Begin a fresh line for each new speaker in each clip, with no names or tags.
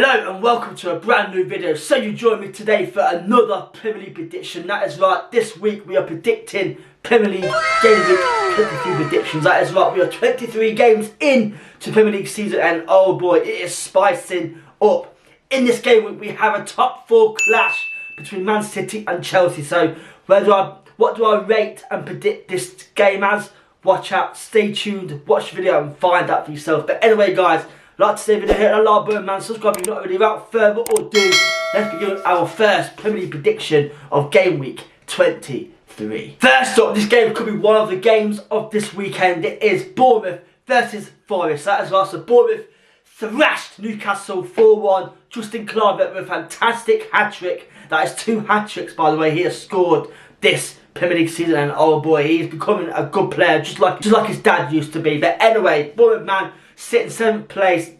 Hello and welcome to a brand new video. So you join me today for another Premier League prediction. That is right, this week we are predicting Premier League Gameweek 23 predictions. That is right, we are 23 games in to Premier League season and oh boy, it is spicing up. In this game week we have a top 4 clash between Man City and Chelsea. So what do I rate and predict this game as? Watch out, stay tuned, watch the video and find out for yourself. But anyway guys, like to see the video, hit a like button, man, subscribe if you're not already. Without further ado, let's begin with our first Premier League prediction of Game Week 23. First up, this game could be one of the games of this weekend. It is Bournemouth versus Forest. That is right, so Bournemouth thrashed Newcastle 4-1. Justin Kluivert with a fantastic hat-trick. That is 2 hat-tricks, by the way, he has scored this Premier League season, and oh boy, he's becoming a good player, just like his dad used to be. But anyway, Bournemouth, man, sit in 7th place.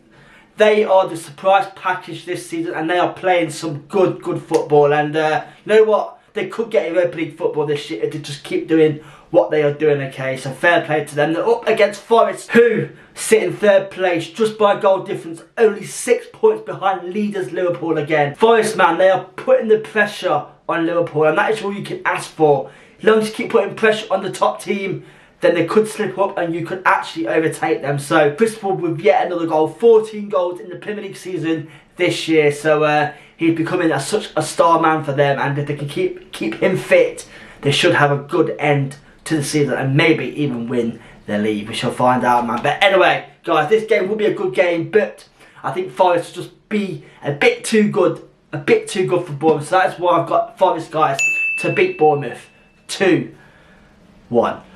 They are the surprise package this season and they are playing some good football. And you know what? They could get Europa League football this year if they just keep doing what they are doing, okay? So fair play to them. They're up against Forest, who sit in 3rd place just by goal difference, only 6 points behind leaders Liverpool again. Forest, man, they are putting the pressure on Liverpool and that is all you can ask for. As long as you keep putting pressure on the top team, then they could slip up and you could actually overtake them. So Crystal with yet another goal, 14 goals in the Premier League season this year. So he's becoming such a star man for them, and if they can keep him fit, they should have a good end to the season and maybe even win the league. We shall find out, man. But anyway, guys, this game will be a good game, but I think Forest will just be a bit too good for Bournemouth. So that's why I've got Forest, guys, to beat Bournemouth 2-1.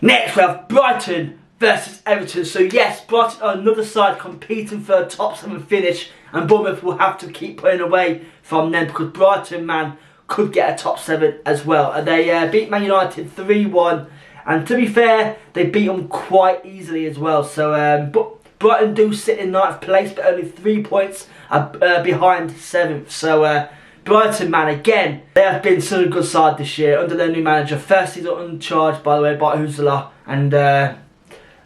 Next we have Brighton versus Everton. So yes, Brighton are another side competing for a top 7 finish, and Bournemouth will have to keep putting away from them because Brighton, man, could get a top 7 as well. And they beat Man United 3-1, and to be fair, they beat them quite easily as well. So but Brighton do sit in 9th place, but only 3 points behind 7th. So Brighton, man, again, they have been such a good side this year under their new manager. First season uncharged, by the way, by Ursula. And,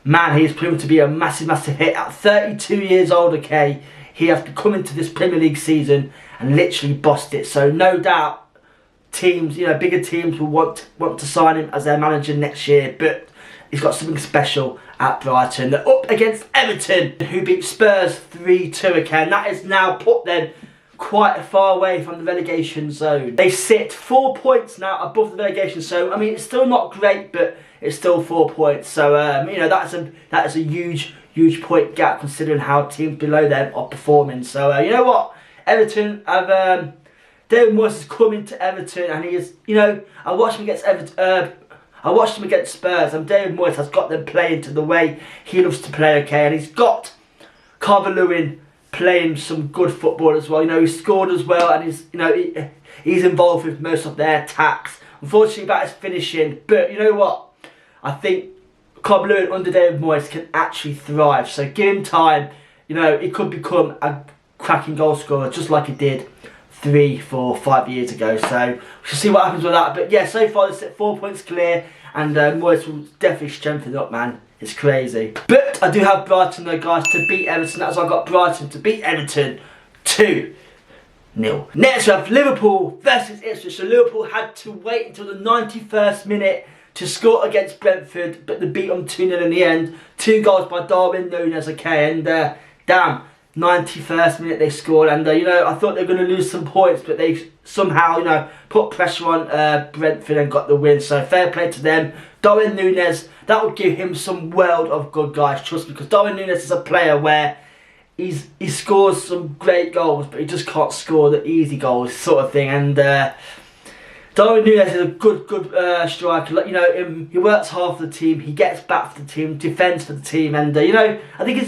man, he's proven to be a massive hit. At 32 years old, okay, he has come into this Premier League season and literally bossed it. So, no doubt, teams, you know, bigger teams will want to sign him as their manager next year. But he's got something special at Brighton. They're up against Everton, who beat Spurs 3-2, okay. And that has now put them quite far away from the relegation zone. They sit 4 points now above the relegation zone. I mean, it's still not great, but it's still 4 points. So you know, that is a huge point gap considering how teams below them are performing. So you know what, Everton have David Moyes has come into Everton and he is, you know, I watched him against Everton. I watched him against Spurs, and David Moyes has got them playing to the way he loves to play, okay, and he's got Calvert-Lewin playing some good football as well. You know, he scored as well, and he's involved with most of their attacks. Unfortunately, that is finishing. But you know what? I think Calvert-Lewin under David Moyes can actually thrive. So give him time. You know, he could become a cracking goal scorer just like he did 3, 4, 5 years ago. So we shall see what happens with that. But yeah, so far they sit 4 points clear, and Moyes will definitely strengthen up, man. It's crazy. But I do have Brighton though, guys, to beat Everton. That's why I got Brighton to beat Everton 2-0. Next we have Liverpool versus Ipswich. So Liverpool had to wait until the 91st minute to score against Brentford, but they beat them 2-0 in the end. 2 goals by Darwin Núñez, okay, and damn, 91st minute they scored, and you know, I thought they were going to lose some points, but they somehow, you know, put pressure on Brentford and got the win. So fair play to them. Darwin Núñez, that would give him some world of good, guys, trust me, because Darwin Núñez is a player where he scores some great goals, but he just can't score the easy goals sort of thing. And Darwin Núñez is a good striker. You know, he works hard for the team, he gets back for the team, defends for the team, and you know, I think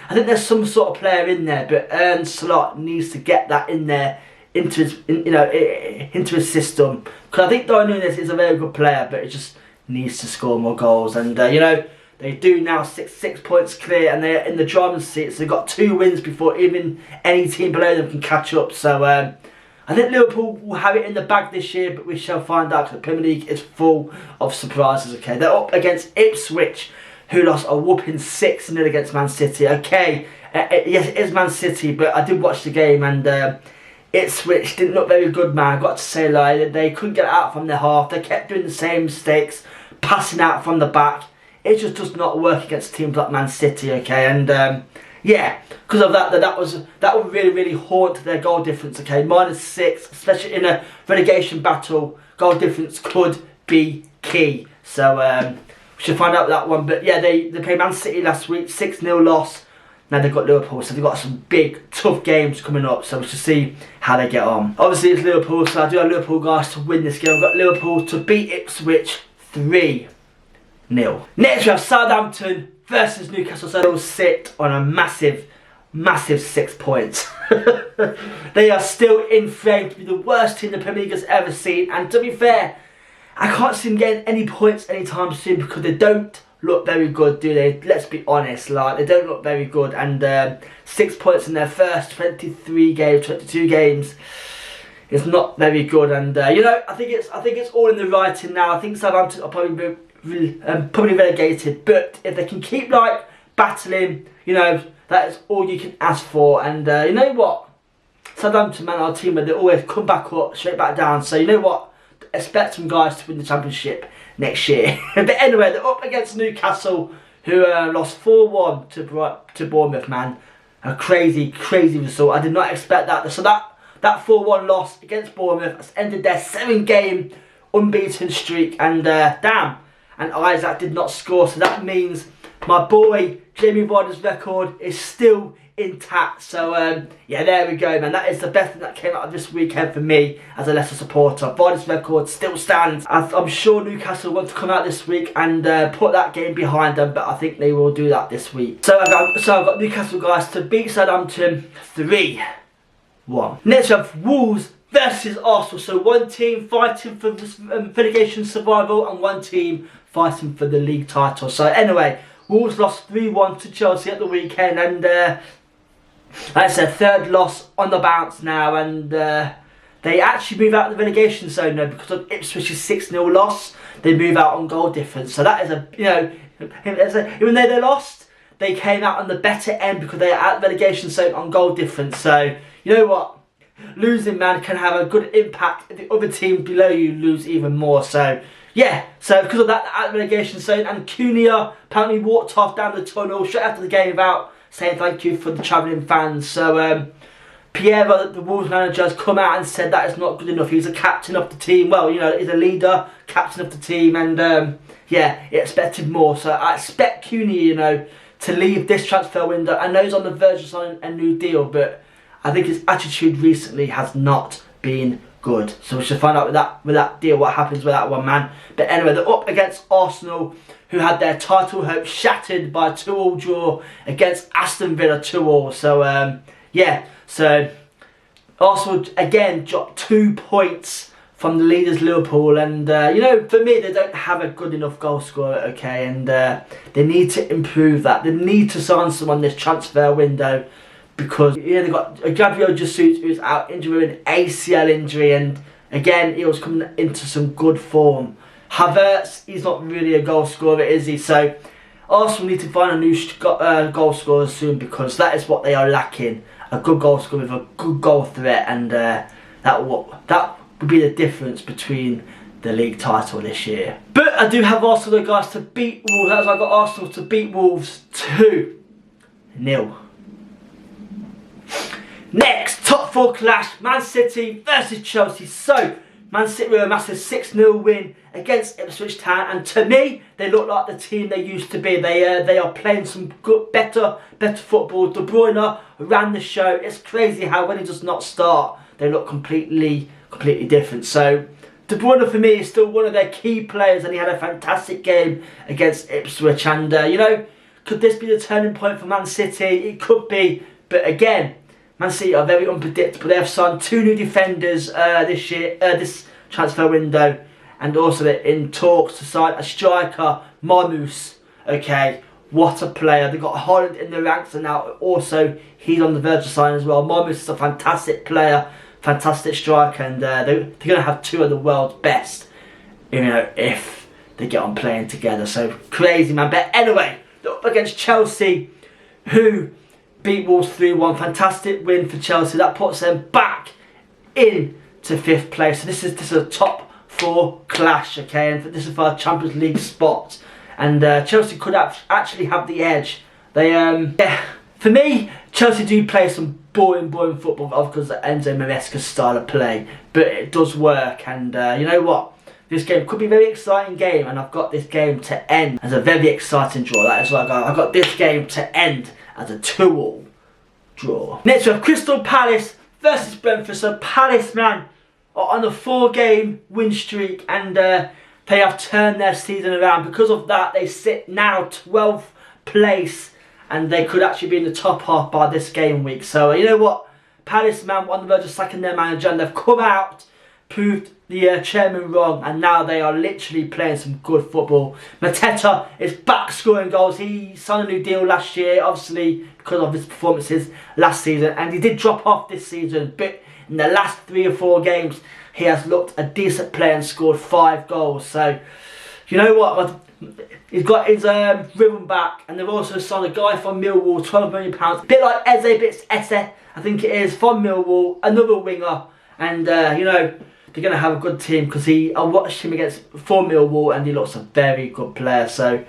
there's some sort of player in there, but Ernst Slot needs to get that in there into his system, because I think Darwin Núñez is a very good player, but he just needs to score more goals. And you know, they do now 6 points clear, and they're in the driver's seat. So they've got 2 wins before even any team below them can catch up. So I think Liverpool will have it in the bag this year, but we shall find out, because the Premier League is full of surprises. Okay, they're up against Ipswich, who lost a whooping 6-0 against Man City. Okay, yes, it is Man City, but I did watch the game, and Ipswich didn't look very good, man. I've got to say, like, they couldn't get out from their half. They kept doing the same mistakes, passing out from the back. It just does not work against teams like Man City, okay? And yeah, because of that would really, really haunt their goal difference, okay? -6, especially in a relegation battle, goal difference could be key. So we should find out that one. But yeah, they played Man City last week, 6-0 loss. Now they've got Liverpool, so they've got some big, tough games coming up. So we should see how they get on. Obviously it's Liverpool, so I do have Liverpool guys to win this game. I've got Liverpool to beat Ipswich 3-0. Next we have Southampton versus Newcastle. So they'll sit on a massive 6 points. They are still in frame to be the worst team the Premier League has ever seen. And to be fair, I can't see them getting any points anytime soon because they don't look very good, do they? Let's be honest, like, they don't look very good. And 6 points in their first 22 games is not very good. And you know, I think it's all in the writing now. I think Southampton are probably relegated, but if they can keep like battling, you know, that is all you can ask for. And you know what, Southampton, man, are a team where they always come back up, straight back down. So you know what, expect some guys to win the championship next year. But anyway, they're up against Newcastle, who lost 4-1 to Bournemouth, man. A crazy result. I did not expect that. So that 4-1 loss against Bournemouth has ended their 7-game unbeaten streak. And damn, and Isaac did not score. So that means my boy Jamie Vardy's record is still intact. So yeah, there we go, man. That is the best thing that came out of this weekend for me as a Leicester supporter. Vardy's record still stands. I'm sure Newcastle want to come out this week and put that game behind them, but I think they will do that this week. So I've got Newcastle guys to beat Southampton 3-1. Next we have Wolves versus Arsenal. So one team fighting for relegation survival and one team fighting for the league title. So anyway, Wolves lost 3-1 to Chelsea at the weekend, and that's their third loss on the bounce now, and they actually move out of the relegation zone now because of Ipswich's 6-0 loss. They move out on goal difference, so that is a, you know, even though they lost, they came out on the better end because they are out of the relegation zone on goal difference. So you know what, losing, man, can have a good impact if the other team below you lose even more. So yeah, so because of that, out of the relegation zone, and Cunha apparently walked off down the tunnel straight after the game without saying thank you for the travelling fans. So Pierre, the Wolves manager, has come out and said that is not good enough. He's a captain of the team. Well, you know, he's a leader, captain of the team, and yeah, he expected more. So I expect Cunha, you know, to leave this transfer window. I know he's on the verge of signing a new deal, but I think his attitude recently has not been good. So we should find out with that deal what happens with that one, man. But anyway, they're up against Arsenal, who had their title hopes shattered by a 2-2 draw against Aston Villa 2-2. So yeah, so Arsenal again dropped 2 points from the leaders Liverpool, and you know, for me, they don't have a good enough goal scorer, okay, and they need to improve that. They need to sign someone this transfer window, because yeah, they've got Gabriel Jesus, who's out injured with an ACL injury, and again, he was coming into some good form. Havertz, he's not really a goal scorer, is he? So Arsenal need to find a new goal scorer soon, because that is what they are lacking. A good goal scorer with a good goal threat, and that would be the difference between the league title this year. But I do have Arsenal, guys, to beat Wolves. That's why I got Arsenal to beat Wolves 2-0. Next, top 4 clash, Man City versus Chelsea. So Man City were a massive 6-0 win against Ipswich Town, and to me, they look like the team they used to be. They are playing some good, better football. De Bruyne ran the show. It's crazy how when he does not start, they look completely different. So De Bruyne for me is still one of their key players, and he had a fantastic game against Ipswich. And you know, could this be the turning point for Man City? It could be, but again, Man City are very unpredictable. They have signed 2 new defenders this year, this transfer window, and also they're in talks to sign a striker, Marmoush. Okay, what a player! They've got Holland in the ranks, and now also he's on the verge of signing as well. Marmoush is a fantastic player, fantastic striker, and they're going to have 2 of the world's best, you know, if they get on playing together. So crazy, man. But anyway, they're up against Chelsea, who beat Wolves 3-1. Fantastic win for Chelsea. That puts them back into 5th place. So this is a top 4 clash, okay, and this is for our Champions League spot. And Chelsea could actually have the edge. They, yeah, for me, Chelsea do play some boring football, of course, the Enzo Maresca style of play, but it does work. And you know what? This game could be a very exciting game, and I've got this game to end as a very exciting draw. That is what I've got this game to end as a 2-2 draw. Next we have Crystal Palace versus Brentford. So Palace, man, are on a 4-game win streak, and they have turned their season around. Because of that, they sit now 12th place, and they could actually be in the top half by this game week. So you know what? Palace, man, were on the verge of sacking their manager, and they've come out, proved the chairman wrong, and now they are literally playing some good football. Mateta is back scoring goals. He signed a new deal last year, obviously because of his performances last season, and he did drop off this season, but in the last 3 or 4 games he has looked a decent player and scored 5 goals. So you know what, he's got his rhythm back, and they've also signed a guy from Millwall, £12 million, a bit like Eze, I think it is, from Millwall, another winger. And you know, they're going to have a good team, because I watched him for Millwall, and he looks a very good player. So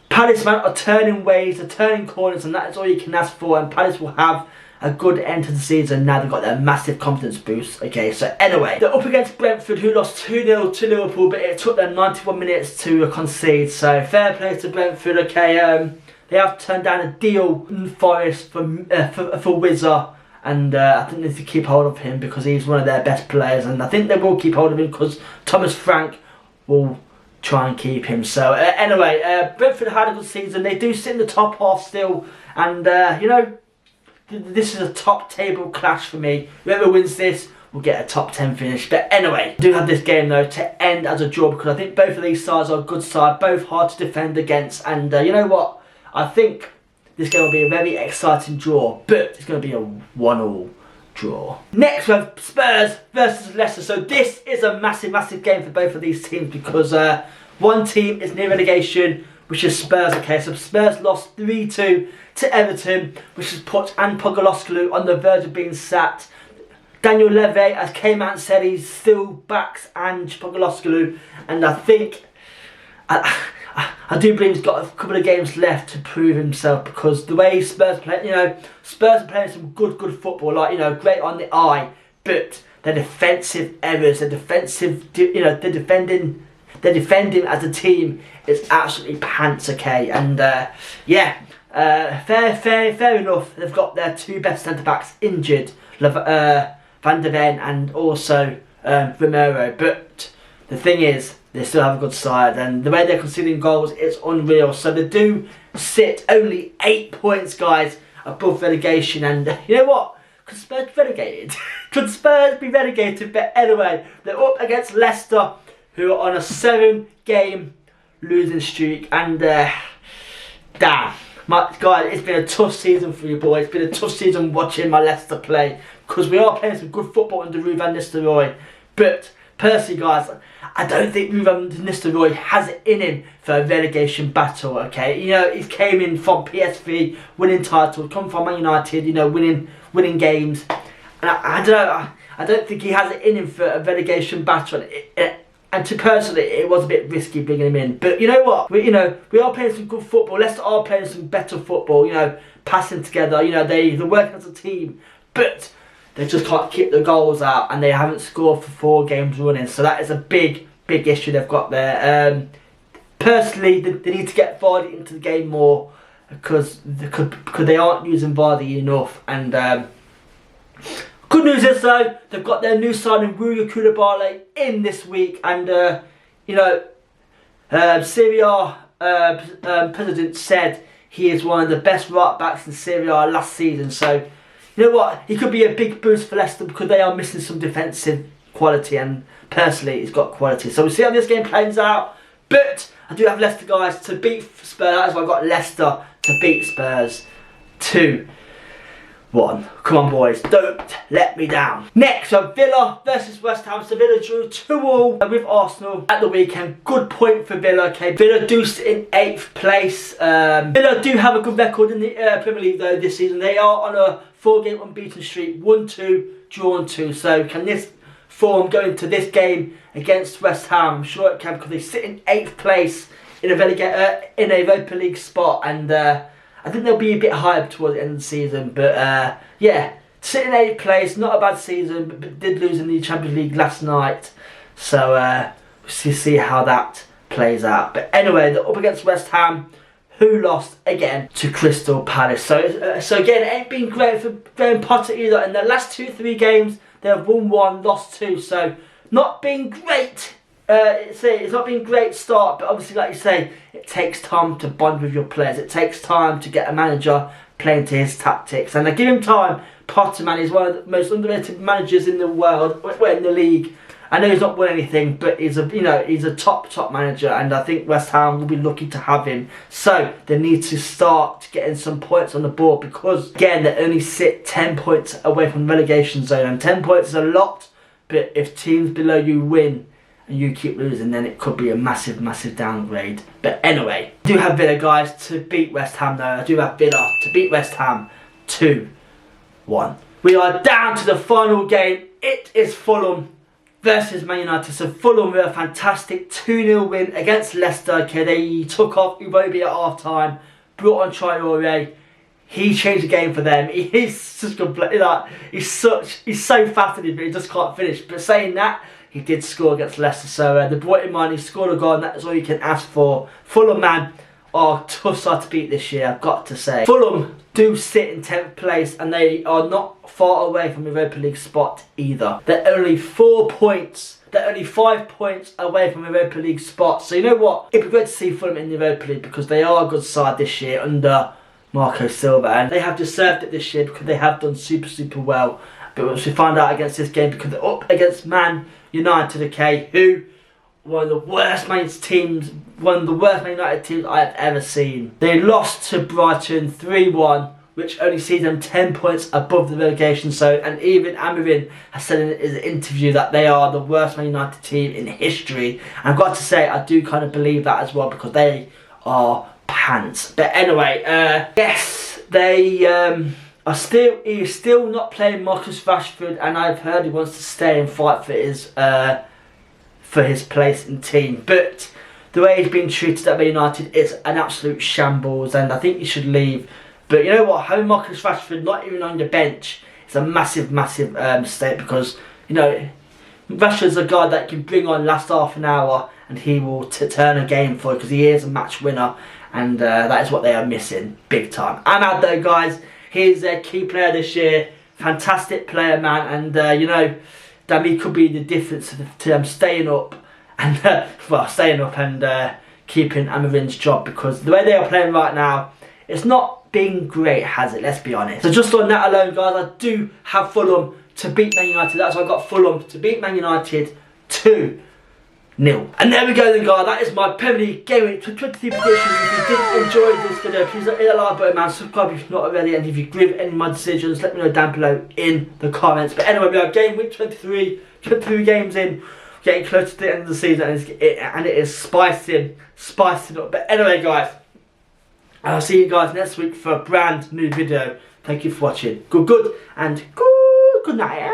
Palace, man, are turning ways, they're turning corners, and that is all you can ask for. And Palace will have a good end to the season. Now they've got their massive confidence boost. Okay, so anyway, they're up against Brentford, who lost 2-0 to Liverpool, but it took them 91 minutes to concede. So fair play to Brentford. Okay, they have turned down a deal in Forest for Wizard. And I think they need to keep hold of him, because he's one of their best players, and I think they will keep hold of him because Thomas Frank will try and keep him. So anyway, Brentford had a good season. They do sit in the top half still, and you know, this is a top table clash for me. Whoever wins this will get a top 10 finish. But anyway, I do have this game though to end as a draw, because I think both of these sides are a good side, both hard to defend against, and you know what, I think this game will be a very exciting draw, but it's going to be a 1-1 draw. Next we have Spurs versus Leicester. So this is a massive game for both of these teams, because one team is near relegation, which is Spurs. Okay, so Spurs lost 3-2 to Everton, which has put Ange Postecoglou on the verge of being sacked. Daniel Levy has came out and said he still backs Ange Postecoglou, and I think I do believe he's got a couple of games left to prove himself, because the way Spurs play, you know, Spurs are playing some good football, like, you know, great on the eye, but their defensive errors, their defensive, you know, their defending as a team is absolutely pants. Okay, and yeah, fair enough. They've got their 2 best centre backs injured, Van der Ven and also Romero, but the thing is, they still have a good side, and the way they're conceding goals, it's unreal. So they do sit only 8 points, guys, above relegation. And you know what? Could Spurs be relegated? Could Spurs be relegated? But anyway, they're up against Leicester, who are on a 7-game losing streak. And damn, guys, it's been a tough season for you boys. It's been a tough season watching my Leicester play, because we are playing some good football under Ruud Van Nistelrooy. But personally, guys, I don't think Ruud Van Nistelrooy has it in him for a relegation battle. Okay, you know, he came in from PSV, winning titles, come from Man United, you know, winning games, and I don't know, I don't think he has it in him for a relegation battle. And to personally, it was a bit risky bringing him in. But you know what? We are playing some good football. Leicester are playing some better football. You know, passing together. You know, they're working as a team, but they just can't keep the goals out, and they haven't scored for 4 games running. So that is a big issue they've got there. Personally, they need to get Vardy into the game more, because they aren't using Vardy enough. And good news is though, they've got their new signing Ruud Van Nistelrooy in this week, and you know, Serie A president said he is one of the best right backs in Serie A last season. So you know what, he could be a big boost for Leicester, because they are missing some defensive quality, and personally he's got quality. So we'll see how this game plays out, but I do have Leicester, guys, to beat Spurs. That's why I've got Leicester to beat Spurs 2-1. 1. Come on boys, don't let me down. Next, Villa versus West Ham. So Villa drew 2-2 with Arsenal at the weekend. Good point for Villa. Okay, Villa do sit in 8th place. Villa do have a good record in the Premier League though this season. They are on a 4-game unbeaten streak, 1-2, drawn 2. So can this form go into this game against West Ham? I'm sure it can, because they sit in 8th place in a Europa League spot, and I think they'll be a bit higher towards the end of the season. But yeah, sitting in 8th place, not a bad season, but did lose in the Champions League last night. So we'll see how that plays out. But anyway, they're up against West Ham, who lost again to Crystal Palace. So again, it ain't been great for Graham Potter either. In their last 2-3 games, they have won 1, lost 2. So not been great. It's not been a great start, but obviously, like you say, it takes time to bond with your players. It takes time to get a manager playing to his tactics, and I give him time. Potter, man, he's one of the most underrated managers in the world, well, in the league. I know he's not won anything, but he's a top manager, and I think West Ham will be lucky to have him. So they need to start getting some points on the board, because again, they only sit 10 points away from the relegation zone, and 10 points is a lot. But if teams below you win and you keep losing, then it could be a massive downgrade. But anyway, I do have Villa, guys, to beat West Ham though. I do have Villa to beat West Ham 2-1. We are down to the final game. It is Fulham versus Man United. So Fulham with a fantastic 2-0 win against Leicester. Okay, they took off Iwobi at half time, brought on Traore. He changed the game for them. He's such good player. Like, he's so fast, but he just can't finish. But saying that, he did score against Leicester. So they brought him on. He scored a goal, and that's all you can ask for. Fulham, man, are tough side to beat this year, I've got to say. Fulham do sit in 10th place, and they are not far away from the Europa League spot either. They're only 4 points. They're only 5 points away from the Europa League spot. So you know what? It'd be great to see Fulham in the Europa League, because they are a good side this year under Marco Silva, and they have deserved it this year because they have done super well. But once we find out against this game, because they're up against Man United, okay, who one of the worst Man United teams I have ever seen. They lost to Brighton 3-1, which only sees them 10 points above the relegation zone, and even Amorim has said in his interview that they are the worst Man United team in history. And I've got to say, I do kind of believe that as well, because they are pants. But anyway, yes, they he's still not playing Marcus Rashford, and I've heard he wants to stay and fight for his place in team. But the way he's been treated at Man United is an absolute shambles, and I think he should leave. But you know what, having Marcus Rashford not even on the bench is a massive mistake, because you know Rashford's a guy that can bring on last half an hour and he will turn a game for you, because he is a match winner. And that is what they are missing, big time. I'm out though, guys. He's their key player this year. Fantastic player, man. And, you know, that he could be the difference to them staying up. And, keeping Amorim's job. Because the way they are playing right now, it's not been great, has it? Let's be honest. So just on that alone, guys, I do have Fulham to beat Man United. That's why I got Fulham to beat Man United 2-0. And there we go then, guys. That is my Premier League Game Week 23 predictions. If you did enjoy this video, please hit the like button, man. Subscribe if you're not already. And if you agree with any of my decisions, let me know down below in the comments. But anyway, we are Game Week 23 games in, getting close to the end of the season, and it is spicing up. But anyway, guys, I'll see you guys next week for a brand new video. Thank you for watching. Good night.